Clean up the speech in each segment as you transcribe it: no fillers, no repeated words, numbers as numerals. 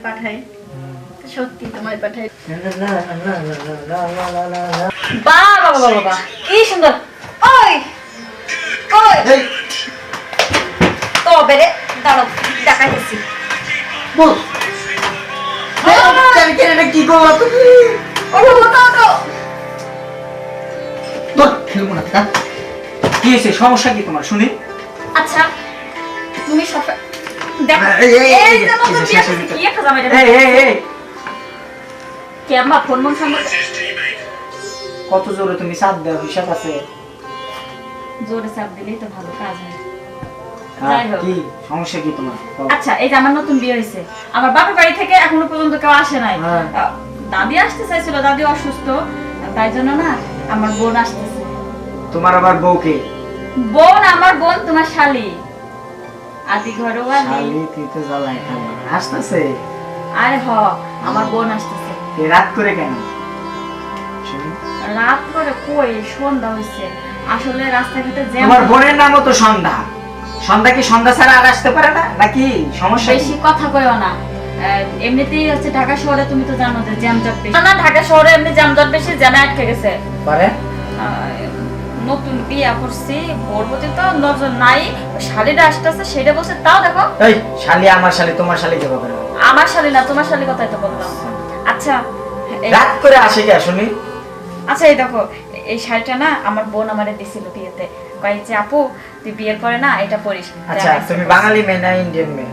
পাঠাই সত্যি তোমায় পাঠাই। বাবা বাবা বাবা কি সুন্দর। ওই ওই তবে রে দাঁড়াও দেখাইতেছি। বল কি করবো তুমি? খেলবো না। কি হয়েছে, সমস্যা কি তোমার শুনি? আচ্ছা তুমি সব দেখো কি একটা জামাই কে আম্মা ফোন মন সামনে কত জোরে তুমি চাপ দাও, হিসাব আছে? জোরে চাপ দিলেই তো ভালো কাজ হয়। কি সমস্যা কি তোমার? আচ্ছা এই যে আমার নতুন বিয়ে হয়েছে, আমার বাপের বাড়ি থেকে এখনো পর্যন্ত কেউ আসে নাই। দাদি আসতে চাইছিল, দাদি অসুস্থ, তাই জন্য না আমার বোন আসতেছে। তোমার আবার বউ কে? বোন আমার বোন তোমার শালি আদি ঘরওয়ালি। শালি তুই তো জ্বালাই খালি আসতেছে। আরে হ আমার বোন আসতেছে। এ রাত করে কেন? রাত করে কই, সন্ধ্যা হইছে। আসলে রাস্তাঘাটে জ্যাম। তোমার বোনের নামও তো সন্ধ্যা। সন্ধ্যা কি সন্ধ্যা ছাড়া আর আসতে পারে না নাকি? সমস্যা বেশি কথা কইও না। এমনিতেই হচ্ছে ঢাকা শহরে তুমি তো জানো যে জ্যাম জট বেশি। না ঢাকা শহরে এমনি জ্যাম জট বেশি, জ্যামে আটকে গেছে। পারে নতুন বিয়া করছি, ওর প্রতি তো নজর নাই। শালিটা আসতেছে সেটা বলছে, তাও দেখো। এই শালি আমার শালি, তোমার শালি কে হবে? আমার শালি না, তোমার শালি কথাই তো বললাম। আচ্ছা রাত করে আসে কে শুনি? আচ্ছা এই দেখো এই শাড়িটা না আমার বোন আমারে দিছিল বিয়েতে, কই যে আপু তুই বিয়ের পরে না এটা পরিস। আচ্ছা তুমি বাঙালি মেয়ে না ইন্ডিয়ান মেয়ে?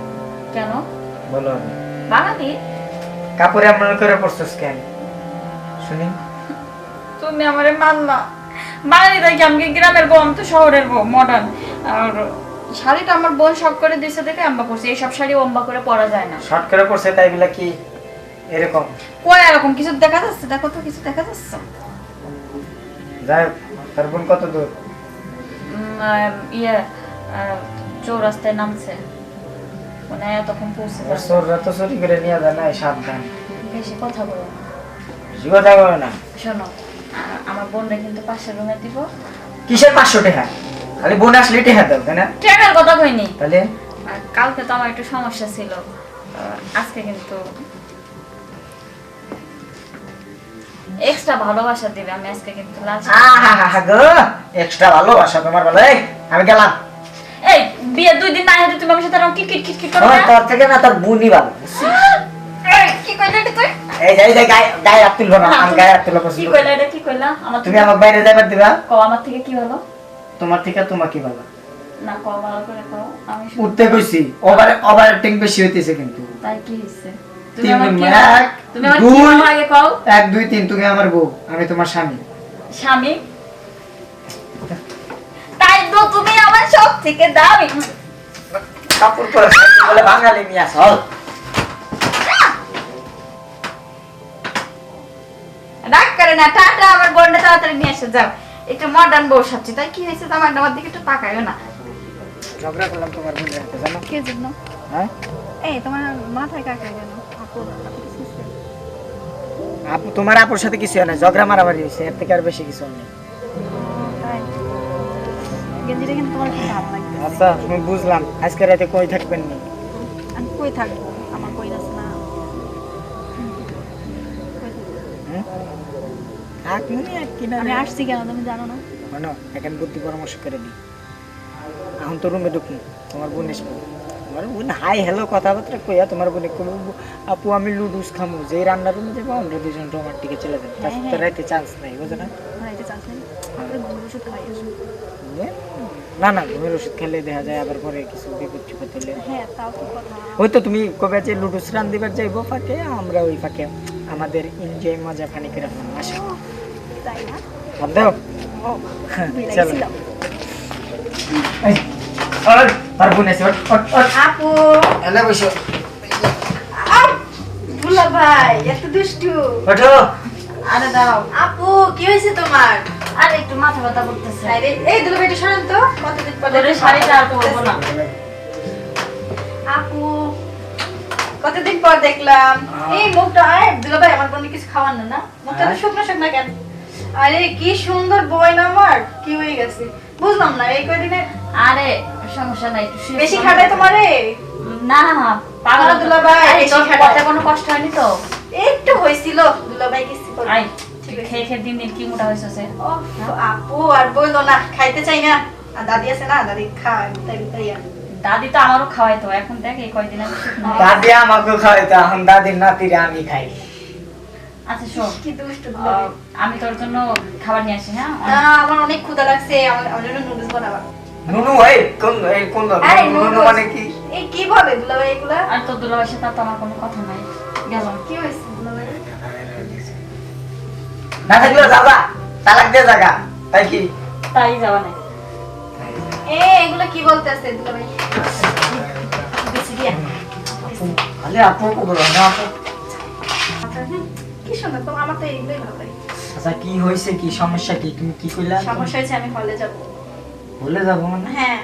কেন বলো। বাঙালি। কাপড়ে এমন করে পরছস কেন শুনি? তুমি আমারে মানলা। বাঙালি তাই আমি গ্রামের বউ, আমি তো শহরের বউ মডার্ন। আর শাড়িটা আমার বোন শখ করে দিয়েছে দেখে আম্বা পরছি। এইসব শাড়ি অম্বা করে পরা যায় না। শর্ট করে পরছে তাই বলে কি এরকম? কই এরকম কিছু দেখা যাচ্ছে? দেখো তো কিছু দেখা যাচ্ছে। যাই তার বোন কত দূর? ইয়ে চৌরাস্তায় নামছে, মানে তখন পৌঁছে যাবে। চোররা তো চুরি করে নিয়ে যায় না, সাবধান। বেশি কথা বলো না। বেশি কথা বলে না। শোনো আমার বোনরা কিন্তু পাশের রুমে দিব। কিসের 500 টাকা? খালি বোন আসলে টাকা দাও তাই না? টাকার কথা কইনি। তাহলে আর কালকে তো আমার একটু সমস্যা ছিল, আজকে কিন্তু এক্সট্রা ভালোবাসা দিবে। আমি আজকে কিন্তু লাস্ট। আহা গো এক্সট্রা ভালোবাসা তোমার বলে। আমি গেলাম। এই বিয়ে 2 দিন না হতে তুমি আমার সাথে কি কিট করো না? তোর থেকে না তোর বোনই ভালো। এই কি কইলা এটা তুই? এই যে গায়ে হাত তুলবো না, আমি গায়ে হাত তুলবো কি কইলা এটা? কি কইলা? আমার তুমি আমার বাইরে যাবার দিবা? কও আমার থেকে কি হলো? তোমার থেকে তোমার কি ভালো? না কও ভালো করে কও। আমি উঠতে কইছি ওভার অ্যাক্টিং বেশি হইতেছে কিন্তু। তাই কি হইছে? তুমি আমার কি আগে কও? 1 2 3 তুমি আমার বউ, আমি তোমার স্বামী। স্বামী? তাই তো তুমি আমার সব থেকে দামি। কাপড় পরে বলে বাঙালি মিয়া চল। রাগ করে না, টাটা। আমার বোনটা তাড়াতাড়ি নিয়ে এসে যাও। একটু মডার্ন বউ সাজছি, তাই কি হয়েছে? আমার দিকে একটু তাকায়ও না। ঝগড়া করলাম তোমার বোন রাখতে জানো? কে জন্য? হ্যাঁ এই তোমার মাথায় কাকে কেন? আপু তোমার আপুর সাথে কিছু হয় না, ঝগড়া মারামারি হয়েছে, এর থেকে আর বেশি কিছু নেই। তাই গেঞ্জিটা কিন্তু তোমার খুব ভালো লাগছে। আচ্ছা আমি বুঝলাম, আজকে রাতে কই থাকবেন না? আমি কই থাকবো? আমার কই আছে না। আমি আসছি কেন তুমি জানো না? শোনো এখন বুদ্ধি পরামর্শ করে দিই। এখন তো রুমে ঢুকি, তোমার বোন আসবে। তোমার বোন হাই হ্যালো কথাবার্তা কইয়া তোমার বোনে আপু আমি লুডুস খামু, যেই রান্নার রুমে যাবো আমরা দুজন রোমান্টিকে চলে যাবো। তো রাইতে চান্স নাই, বুঝো না? রাইতে চান্স নেই। ঘুমের ওষুধ খাই আসবো। না ঘুমের ওষুধ খেলে দেখা যায় আবার পরে কিছু বিপদ চিপদ হলে। হ্যাঁ তাও তো কথা। ওই তো তুমি কবে যে লুডুস রান দিবার যাইবো ফাঁকে, আমরা ওই ফাঁকে আমাদের এনজয় মজা ফানি করে আসে। তাই না? ভাব দাও। ও চলো বিলাইছিলাম। আর বোন আছে। আপু এলে বসো। দুলা ভাই এত দুষ্টু। ওঠো। আরে দাঁড়াও আপু কি হয়েছে তোমার? আরে একটু মাথা ব্যথা করতেছে। আরে এই দুলা ভাইটা সরান তো। কতদিন পর তোর শাড়িটা আর পরবো না। আপু কতদিন পর দেখলাম। এই মুখটা দুলা ভাই আমার বোনকে কিছু খাওয়ান না? মুখটা তো শুকনো শুকনো কেন? আরে কি সুন্দর বই না আমার, কি হয়ে গেছে বুঝলাম না এই কয়দিনে। আরে সমস্যা নাই, একটু শুয়ে বেশি পড়ো। খাটায় তোমারে? না পাগল দুলাভাই, আরে তোর বেশি পথে খাটায়। কোনো কষ্ট হয়নি তো? একটু হইছিল দুলাভাই কিছু করে। আই ঠিক তুই আছে। খেয়ে খেয়ে দিন দিন কি মোটা হয়েছে? ওহ, আপু আর বইলো না, খাইতে চাই না। আর দাদি আছে না, দাদি খায় তাই তাই আর। দাদি তো আমারও খাওয়াইতো, এখন দেখ এই কয়দিন আমি শুকনো হয়ে- দাদি আমাকে খাওয়াইতো, এখন দাদির নাতিরে আমি খাই। আচ্ছা শোন, কি দুষ্টু দুলাভাই। আমি তোর জন্য খাবার নিয়ে আসি, হ্যাঁ? না, আমার অনেক ক্ষুধা লাগছে, আমার জন্য নুডলস বানাবা। নুনু কোন এই নুনু noodles। মানে কি? এই কি বলে দুলাভাই এগুলা? আর তোর দুলাভাইয়ের সাথে তো আমার কোনো কথা নাই, গেলাম। কি হয়েছে দুলাভাই? না থাকলে যাবা, তালাক দিয়ে জাগা, তাই কি? তাই যাওয়া নাই। এগুলা কি বলতেছে দুলাভাই? বেশি দিয়া। খালি আপু বলো না আপু। আচ্ছা, কি সুন্দর তো, আমার তো এইগুলোই ভালো লাগে। আচ্ছা কি হয়েছে, কি সমস্যা, কি তুমি কি কইলা? সমস্যা হয়েছে, আমি হলে যাব। বলে যাবো মানে? হ্যাঁ,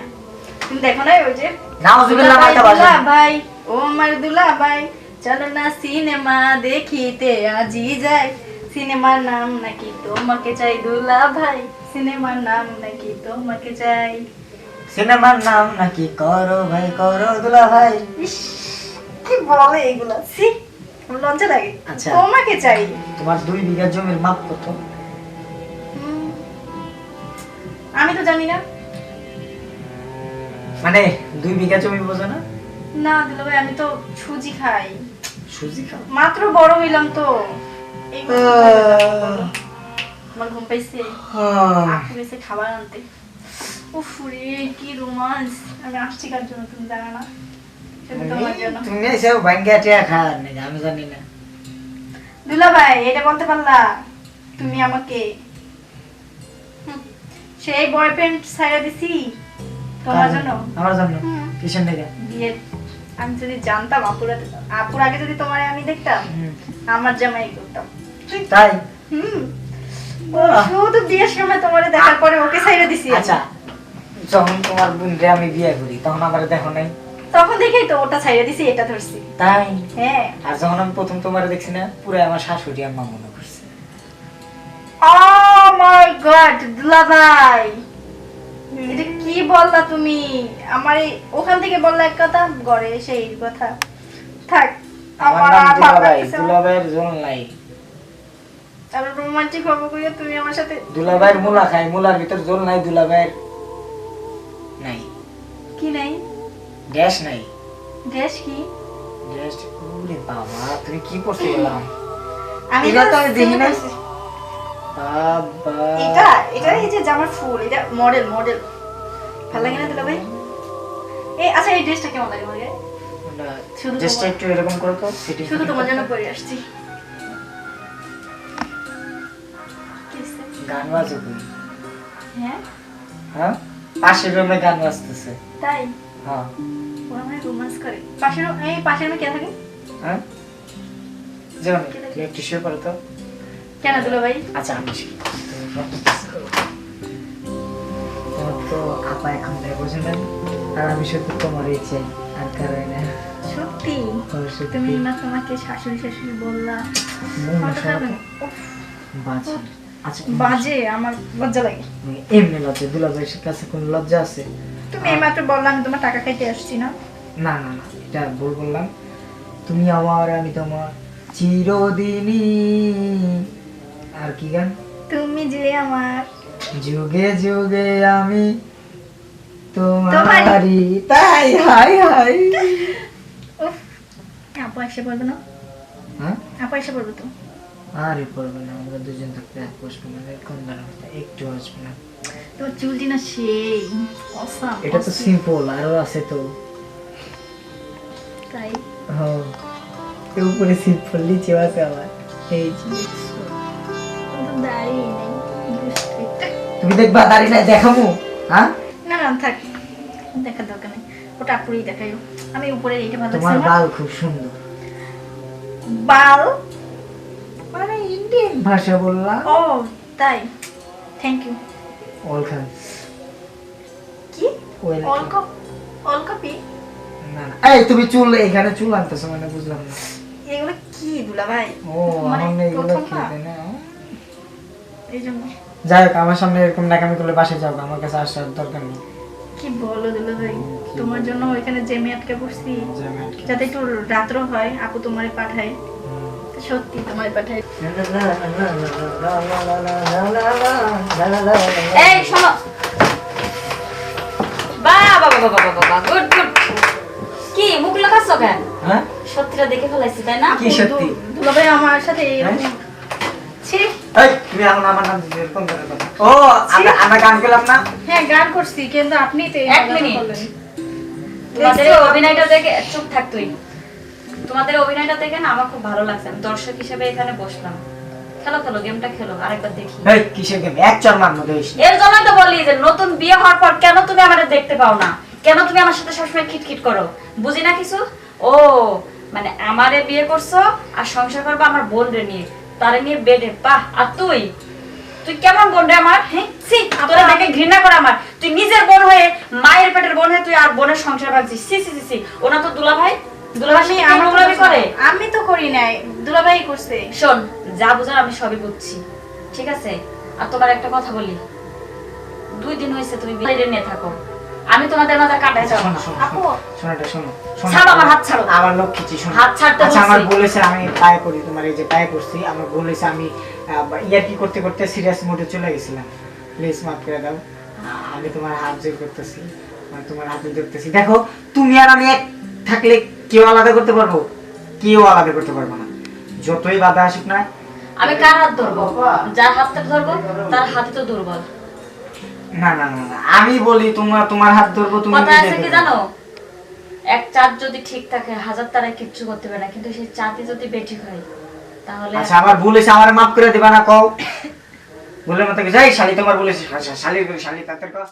তুমি দেখো না ওই যে নাউজুবিল্লাহ মাইতা বাসা। দুলাভাই, ও আমার দুলাভাই, চলো না সিনেমা দেখিতে আজি যাই। সিনেমার নাম নাকি তোমাকে চাই দুলাভাই, সিনেমার নাম নাকি তোমাকে চাই। সিনেমার নাম নাকি করো ভাই করো দুলা ভাই। ইস, কি বলে এগুলা, সি আমার লজ্জা লাগে। আচ্ছা। তোমাকে চাই। তোমার 2 বিঘা জমির মাপ কত? হুম, আমি তো জানি না। মানে 2 বিঘা জমি বোঝো না? না দুলাভাই, আমি তো সুজি খাই, সুজি খাও? মাত্র বড় হইলাম তো। এগুলো কি করে বলো? আমার ঘুম পাইছে, আপু গেছে খাবার আনতে। উফ রে, কি রোমান্স। আমি আসছি কার জন্য তুমি জানো না, শুধু তোমার জন্য। তুমি এসব ভাঙ্গা টিয়া খাওয়ার নাকি আমি জানি না। দুলাভাই, এটা বলতে পারলা তুমি আমাকে? হুম, সেই বয়ফ্রেন্ড ছাইড়া দিছি তোমার জন্য। আমার জন্য? হুম। কিসের নাকি? বিয়ে, আমি যদি জানতাম আপুর আগে যদি তোমারে আমি দেখতাম, আমার জামাই করতাম। তাই? হুম, বাহ। শুধু বিয়ের সময় তোমারে দেখার পরে ওকে ছাইড়া দিছি আমি। আচ্ছা, যখন তোমার বোনরে আমি বিয়ে করি তখন আমার দেখো নাই? তখন দেখেই তো ওটা ছাইড়া দিছি, এটা ধরছি। তাই? হ্যাঁ। আর যখন আমি প্রথম তোমার দেখছি না, পুরো আমার শাশুড়ি আর মা মনে করছে। Oh my God, দুলাভাই, এটা কি বললা তুমি? আমার ওখান থেকে বললা এক কথা, ঘরে এসে এই কথা। থাক, আমার নাম দুলাভাই, দুলাভাইয়ের জল নাই। আর রোমান্টিক হবো কইয়া তুমি আমার সাথে। দুলাভাইয়ের মূলা খাই, মূলার ভিতর জল নাই, দুলাভাইয়ের নাই। কি নাই? গ্যাস নাই। দেশ কি? গ্যাস? ওরে বাবা, তুমি কি করতে গেলাম? আমি এটা তো আমি দেখি না। করছি। বাবা, এটা এটা এই যে জামার ফুল, এটা মডেল মডেল। ভালো লাগে না দুলাভাই? এই আচ্ছা, এই ড্রেসটা কেমন লাগে তোমার গায়ে? শুধু জাস্ট তোমার- একটু এরকম করো তো, ফিটিং। শুধু তোমার জন্য পরে আসছি। কি হইছে? গান বাজো কই? হ্যাঁ, হ্যাঁ, পাশের রুমে গান বাজতেছে। তাই হ্যাঁ। ওরা মানে রোমান্স করে। পাশের রুমে কে থাকে? হ্যাঁ, যেমন তুমি একটু শুয়ে পড়ো তো। কেন দুলাভাই? আচ্ছা, আমি শুই। তোমার তো আপা এখন দেয়, বুঝো না? আর আমি শুধু তোমার ইচ্ছে, আর কারণ না। সত্যি সত্যি। তুমি না তোমাকে শাশুড়ি শাশুড়ি বললা, মন আমার তো খারাপ লাগে। উফ, বাজে। আচ্ছা, বাজে, আমার লজ্জা লাগে। এমনি লজ্জা? দুলাভাইয়ের কাছে কোনো লজ্জা আছে? তুমি এইমাত্র বললাম আমি তোমার টাকা খাইতে আসছি না। না না না, এটা ভুল বললাম। তুমি আমার, আমি তোমার চিরদিনই। আর কি গান? তুমি যে আমার যুগে যুগে আমি তোমারই। তোমারই। তাই? High high. উফ, আপু এসে পড়বে না? হ্যাঁ? আপু এসে পড়বে তো? আরে পড়বে না, আমরা দুজন থাকতে এক বসবো না, কোন দাঁড়াতে একটু আসবে না। তোমার চুলটি না সেই অসাম। এটা তো সিম্পল, আরো আছে তো। তাই হ্যাঁ, এর উপরে সিম্পল, নিচেও আছে আবার। এই যে দেখছো? কিন্তু দাঁড়িয়ে নেই, দুষ্টু একটা। তুমি দেখবা দাঁড়ি নাই দেখামু? হ্যাঁ, না না থাক, দেখার দরকার নেই, ওটা আপুরেই দেখাইও। আমি উপরে এইটা ভালো তোমার লাগছে আমার। বাল খুব সুন্দর। বাল? মানে ইন্ডিয়ান ভাষা বললাম। ও তাই, থ্যাংক ইউ। ওয়েলকাম। কি Welcome. অলকপি? না না, এই তুমি চুল, এখানে চুল আনতেছো মানে বুঝলাম না। এগুলো কি দুলাভাই? ও, মানে আমি এগুলো প্রথম না, খেতে না। এই জন্য। যাই হোক, আমার সামনে এরকম নাকামি করলে বাসে যাও, আমার কাছে আসার দরকার নেই। কি বলো দুলাভাই? কি তোমার জন্য ওইখানে জেমে আটকে বসছি যাতে একটু রাত্র হয়, আপু তোমারে পাঠায়। সত্যি তোমারে পাঠায়। এই শোনো, বাহ বাহ বাহ বাহ বাহ, গুড গুড। কি মুখ লাগাচ্ছ কেন? হ্যাঁ সত্যিটা দেখে ফেলাইছি তাই না? কি সত্যি? দুলাভাই আমার সাথে এরকম ছি। এই তুমি এখন আমার নাম দিয়ে এরকম করে কথা। ও আমরা গান গেলাম না? হ্যাঁ গান করছি, কিন্তু আপনি তো এই এক কথাটা মিনিট। বললেন। তোমাদের অভিনয়টা দেখে, চুপ থাক তুই। তোমাদের অভিনয়টা দেখে না আমার খুব ভালো লাগছে। আমি দর্শক হিসেবে এখানে বসলাম। খেলো খেলো, গেমটা খেলো, আরেকবার দেখি। এই কিসের গেম? এক চর মারনো দেইস। এর জন্যই তো বলি যে নতুন বিয়ে হওয়ার পর কেন তুমি আমাদের দেখতে পাও না, কেন তুমি আমার সাথে সবসময় খিটখিট করো, বুঝি না কিছু। ও মানে আমারে বিয়ে করছো আর সংসার করবো আমার বোন রে নিয়ে, তারে নিয়ে বেডে। বাহ, আর তুই তুই কেমন বোন রে আমার? হ্যাঁ সি, তোরা দেখে ঘৃণা করে আমার। তুই নিজের বোন হয়ে, মায়ের পেটের বোন হয়ে তুই আর বোনের সংসার ভাবছিস। সি সি সি সি, ওনা তো দুলাভাই, দুলাভাই আমি আমার দুলাভাই করে। আমি তো করি নাই, দুলাভাই করছে। শোন, যা বুঝার আমি সবই বুঝছি, ঠিক আছে? আর তোমার একটা কথা বলি, 2 দিন হয়েছে তুমি বাইরে নিয়ে থাকো, আমি তোমাদের মাঝে কাটাই যাবো না। আপু শোনাটা শোনো। ছাড়ো আমার হাত, ছাড়ো আমার লোক কিছু শোনো। হাত ছাড়তে আচ্ছা আমার বলছি। বলেছে আমি পায়ে করি, তোমার এই যে পায়ে করছি, আমার বলেছে আমি ইয়ার কি করতে করতে সিরিয়াস মোডে চলে গেছিলাম। প্লিজ মাফ করে দাও। আমি তোমার হাত জোর করতেছি, মানে তোমার হাতে ধরতেছি। দেখো তুমি আর আমি এক থাকলে কেউ আলাদা করতে পারবো? কেউ আলাদা করতে পারবো না, যতই বাধা আসুক না। আমি কার হাত ধরবো? যার হাতটা ধরবো তার হাতে তো দুর্বল। না না না না, আমি বলি তোমার হাত ধরবো, তুমি কথা নিজে আছে কি ধরবে। জানো, এক চাঁদ যদি ঠিক থাকে 1000 তারাই কিচ্ছু করতে পারে না, কিন্তু সেই চাঁদই যদি বেঠিক হয় তাহলে। আচ্ছা আমার ভুল হয়েছে, আমার মাফ করে দিবা না? কও ভুলের মতো যাই। শালি তোমার বলেছি, শালি তাদের কাছে